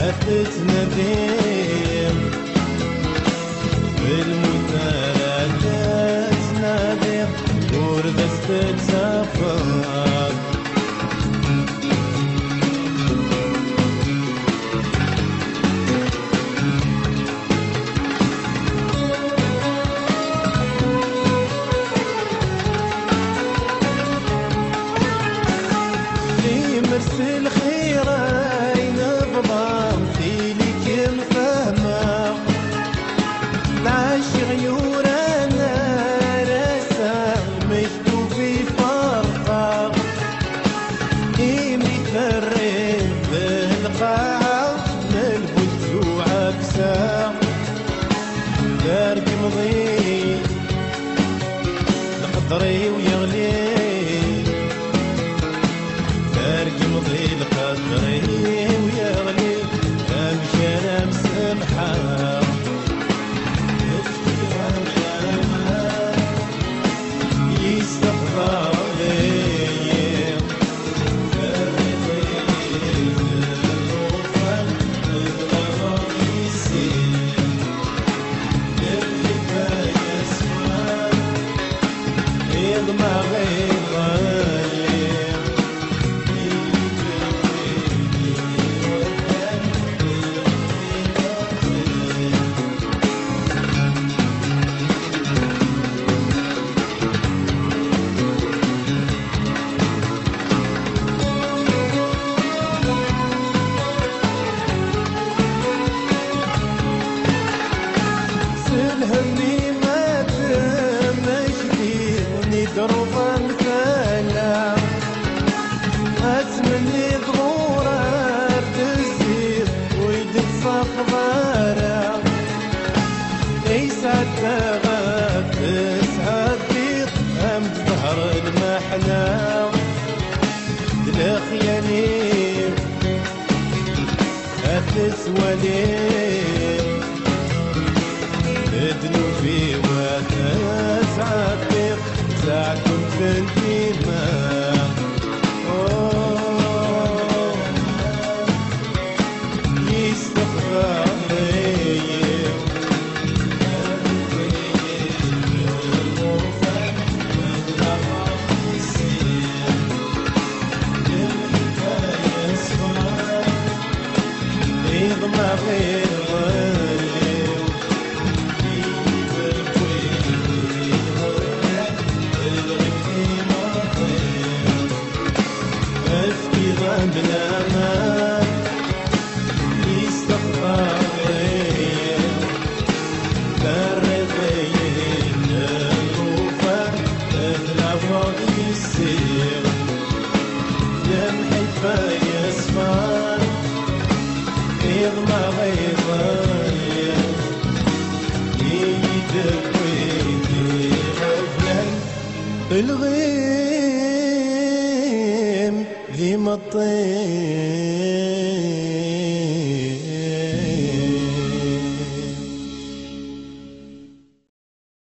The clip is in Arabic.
أثت نديم بالمثالات نادم وردست تسافر مرسل خيرين بضام فيلك مفهمة العاشق يورانا راسا مشتو في فرقة إيمي تفرق بالقاعة ملبوس وعكسة دارك مضي القدري ويغلي مضي القدري ويغلي امشي انا مسامحه يستغفر لي همي ما تمشي ندرب الفلا أتمنى ظهورها تسير ويدك صفغارة يسعد تغاب تسعد بيض هم ظهر المحنة دلخياني أتسوى ليه ذنوبي وتسعدك ساعكم في الدماء يستغفر لي يضمع غير بلا ما يستغفر لي برضين الوفا العوض يسير لمحي فيا يصفر يضمع غيظي يدوي غفلا الغيم ذي مطير